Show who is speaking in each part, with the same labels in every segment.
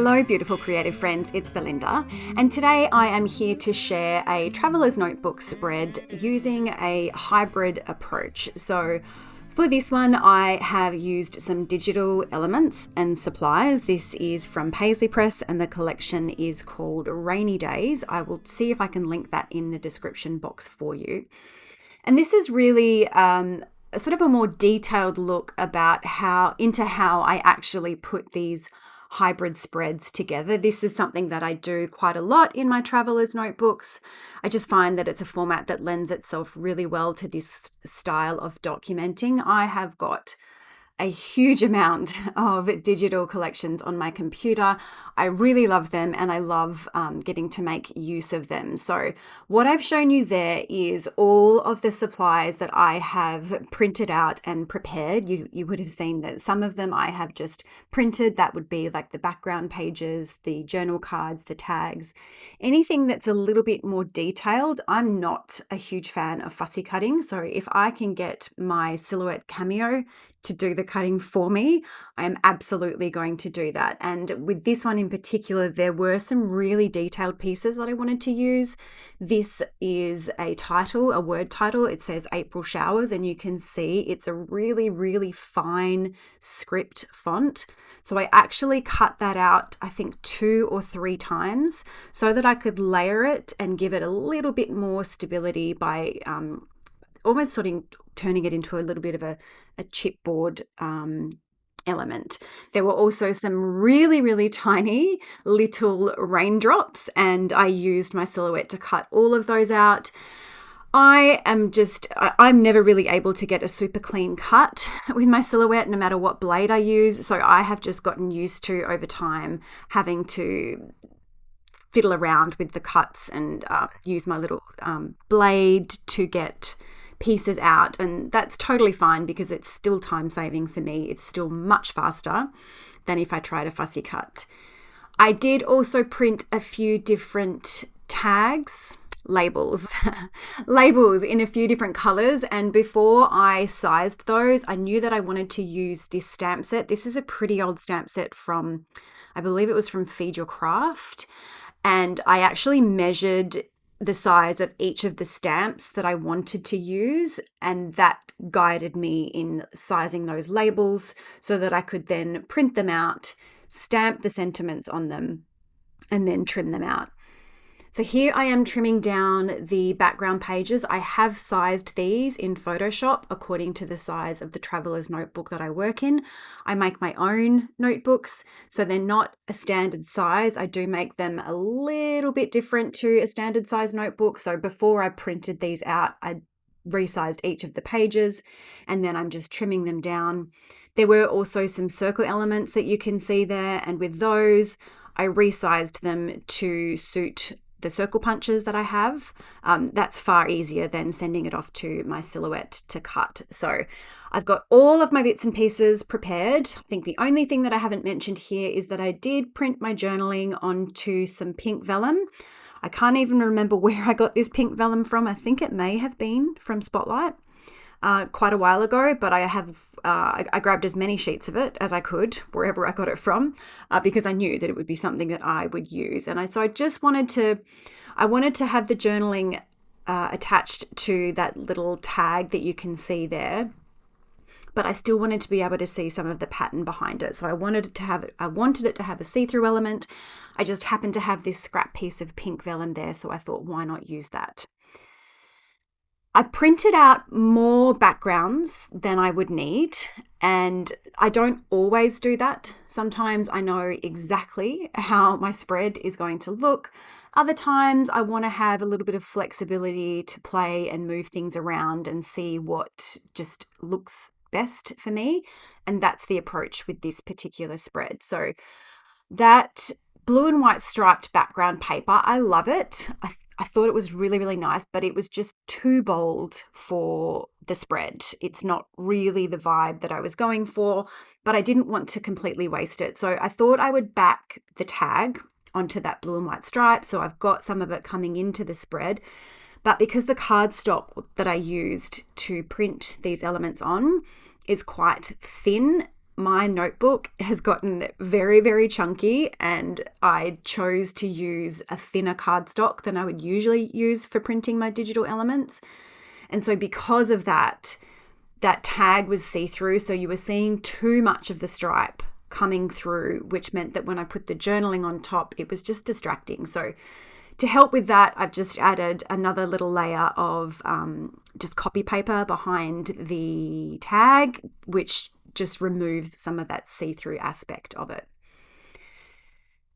Speaker 1: Hello beautiful creative friends, it's Belinda, and today I am here to share a traveler's notebook spread using a hybrid approach. So for this one I have used some digital elements and supplies. This is from Paislee Press and the collection is called Rainy Days. I will see if I can link that in the description box for you. And this is really sort of a more detailed look about how I actually put these hybrid spreads together. This is something that I do quite a lot in my traveler's notebooks. I just find that it's a format that lends itself really well to this style of documenting. I have got a huge amount of digital collections on my computer. I really love them and I love getting to make use of them. So what I've shown you there is all of the supplies that I have printed out and prepared. You would have seen that some of them I have just printed. That would be like the background pages, the journal cards, the tags, anything that's a little bit more detailed. I'm not a huge fan of fussy cutting. So if I can get my Silhouette Cameo to do the cutting for me, I'm absolutely going to do that. And with this one in particular, there were some really detailed pieces that I wanted to use. This is a title, a word title. It says April Showers, and you can see it's a really, really fine script font. So I actually cut that out, I think 2 or 3 times so that I could layer it and give it a little bit more stability by almost sort of turning it into a little bit of a chipboard element. There were also some really, really tiny little raindrops, and I used my Silhouette to cut all of those out. I'm never really able to get a super clean cut with my Silhouette, no matter what blade I use. So I have just gotten used to, over time, having to fiddle around with the cuts and use my little blade to get pieces out, and that's totally fine because it's still time saving for me. It's still much faster than if I tried a fussy cut. I did also print a few different labels in a few different colors, and before I sized those, I knew that I wanted to use this stamp set. This is a pretty old stamp set from, I believe it was from Feed Your Craft, and I actually measured the size of each of the stamps that I wanted to use, and that guided me in sizing those labels so that I could then print them out, stamp the sentiments on them, and then trim them out. So here I am trimming down the background pages. I have sized these in Photoshop according to the size of the traveler's notebook that I work in. I make my own notebooks, so they're not a standard size. I do make them a little bit different to a standard size notebook. So before I printed these out, I resized each of the pages, and then I'm just trimming them down. There were also some circle elements that you can see there, and with those, I resized them to suit the circle punches that I have. That's far easier than sending it off to my Silhouette to cut. So I've got all of my bits and pieces prepared. I think the only thing that I haven't mentioned here is that I did print my journaling onto some pink vellum. I can't even remember where I got this pink vellum from. I think it may have been from Spotlight quite a while ago, but I grabbed as many sheets of it as I could wherever I got it from because I knew that it would be something that I would use. And I just wanted to have the journaling attached to that little tag that you can see there, but I still wanted to be able to see some of the pattern behind it. So I wanted it to have a see-through element. I just happened to have this scrap piece of pink vellum there, so I thought, why not use that? I printed out more backgrounds than I would need, and I don't always do that. Sometimes I know exactly how my spread is going to look. Other times I want to have a little bit of flexibility to play and move things around and see what just looks best for me, and that's the approach with this particular spread. So that blue and white striped background paper, I love it. I thought it was really, really nice, but it was just too bold for the spread. It's not really the vibe that I was going for, but I didn't want to completely waste it. So I thought I would back the tag onto that blue and white stripe. So I've got some of it coming into the spread, but because the cardstock that I used to print these elements on is quite thin my notebook has gotten very, very chunky, and I chose to use a thinner cardstock than I would usually use for printing my digital elements. And so because of that, that tag was see-through, so you were seeing too much of the stripe coming through, which meant that when I put the journaling on top, it was just distracting. So to help with that, I've just added another little layer of just copy paper behind the tag, which just removes some of that see-through aspect of it.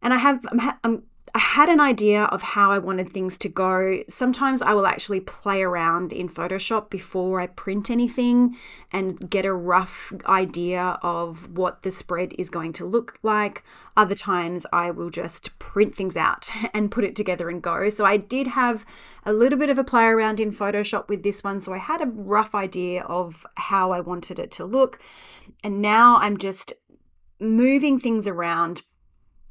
Speaker 1: And I had an idea of how I wanted things to go. Sometimes I will actually play around in Photoshop before I print anything and get a rough idea of what the spread is going to look like. Other times I will just print things out and put it together and go. So I did have a little bit of a play around in Photoshop with this one. So I had a rough idea of how I wanted it to look. And now I'm just moving things around,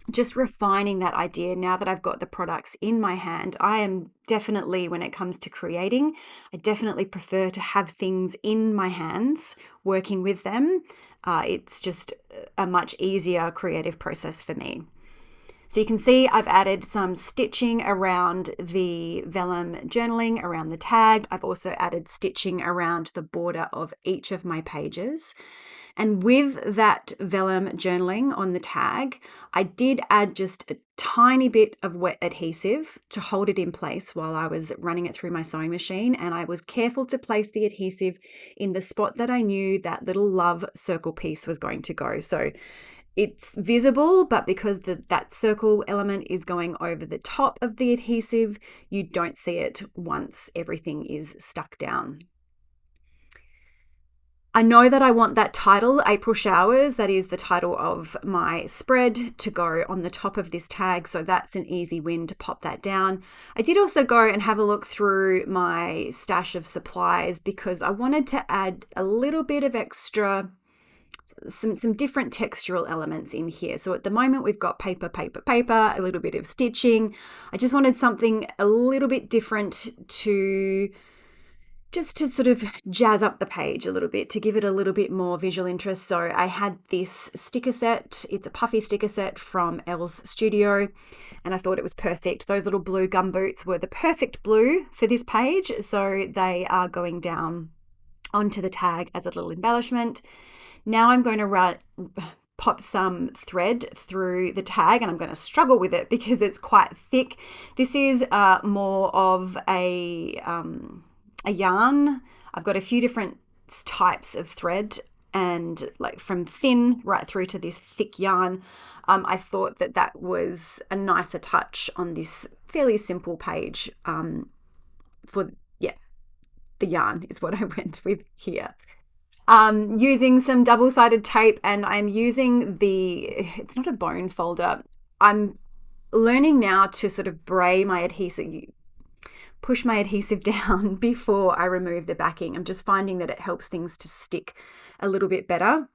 Speaker 1: just refining that idea. Now that I've got the products in my hand, I am definitely, when it comes to creating, I definitely prefer to have things in my hands, working with them. It's just a much easier creative process for me. So you can see I've added some stitching around the vellum journaling, around the tag. I've also added stitching around the border of each of my pages. And with that vellum journaling on the tag, I did add just a tiny bit of wet adhesive to hold it in place while I was running it through my sewing machine. And I was careful to place the adhesive in the spot that I knew that little love circle piece was going to go. So it's visible, but because that circle element is going over the top of the adhesive, you don't see it once everything is stuck down. I know that I want that title, April Showers, that is the title of my spread, to go on the top of this tag. So that's an easy win to pop that down. I did also go and have a look through my stash of supplies because I wanted to add a little bit of extra, some different textural elements in here. So at the moment we've got paper, a little bit of stitching. I just wanted something a little bit different to sort of jazz up the page a little bit, to give it a little bit more visual interest. So I had this sticker set. It's a puffy sticker set from Elle's Studio, and I thought it was perfect. Those little blue gumboots were the perfect blue for this page, so they are going down onto the tag as a little embellishment. Now I'm going to pop some thread through the tag, and I'm going to struggle with it because it's quite thick. This is more of a yarn. I've got a few different types of thread, and like from thin right through to this thick yarn. I thought that was a nicer touch on this fairly simple page. The yarn is what I went with here. Using some double-sided tape, and I'm using it's not a bone folder. I'm learning now to sort of push my adhesive down before I remove the backing. I'm just finding that it helps things to stick a little bit better.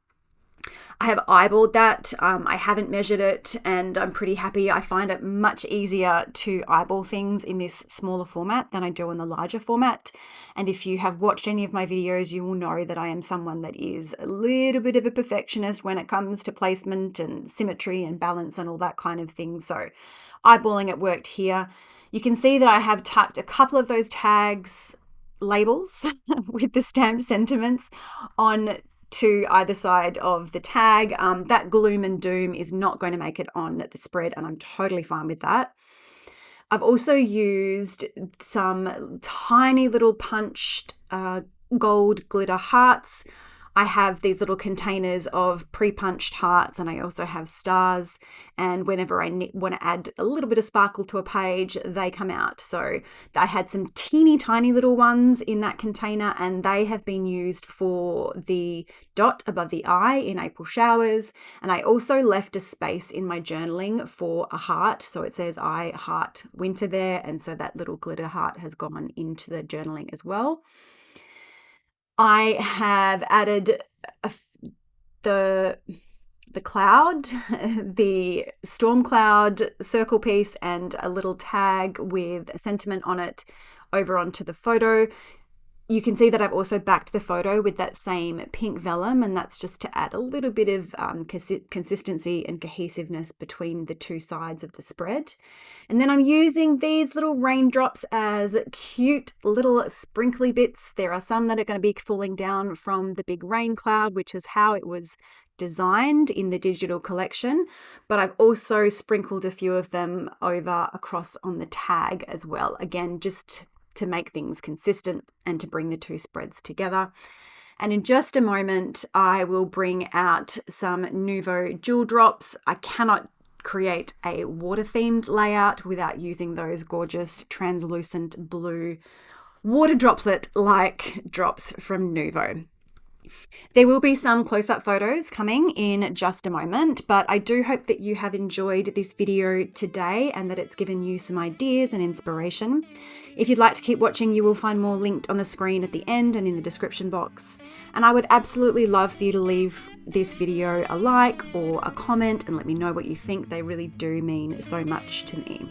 Speaker 1: I have eyeballed that. I haven't measured it, and I'm pretty happy. I find it much easier to eyeball things in this smaller format than I do in the larger format. And if you have watched any of my videos, you will know that I am someone that is a little bit of a perfectionist when it comes to placement and symmetry and balance and all that kind of thing. So eyeballing it worked here. You can see that I have tucked a couple of those tags labels with the stamped sentiments on to either side of the tag. That gloom and doom is not going to make it on the spread, and I'm totally fine with that. I've also used some tiny little punched gold glitter hearts. I have these little containers of pre-punched hearts, and I also have stars, and whenever I want to add a little bit of sparkle to a page, they come out. So I had some teeny tiny little ones in that container, and they have been used for the dot above the eye in April Showers. And I also left a space in my journaling for a heart, so it says I heart winter there, and so that little glitter heart has gone into the journaling as well. I have added the cloud, the storm cloud circle piece, and a little tag with a sentiment on it over onto the photo. You can see that I've also backed the photo with that same pink vellum, and that's just to add a little bit of consistency and cohesiveness between the two sides of the spread. And then I'm using these little raindrops as cute little sprinkly bits. There are some that are going to be falling down from the big rain cloud, which is how it was designed in the digital collection, but I've also sprinkled a few of them over across on the tag as well. Again, just to make things consistent and to bring the two spreads together. And in just a moment, I will bring out some Nuvo jewel drops. I cannot create a water-themed layout without using those gorgeous translucent blue water droplet-like drops from Nuvo. There will be some close-up photos coming in just a moment, but I do hope that you have enjoyed this video today and that it's given you some ideas and inspiration. If you'd like to keep watching, you will find more linked on the screen at the end and in the description box. And I would absolutely love for you to leave this video a like or a comment and let me know what you think. They really do mean so much to me.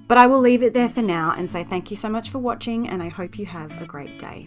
Speaker 1: But I will leave it there for now and say thank you so much for watching, and I hope you have a great day.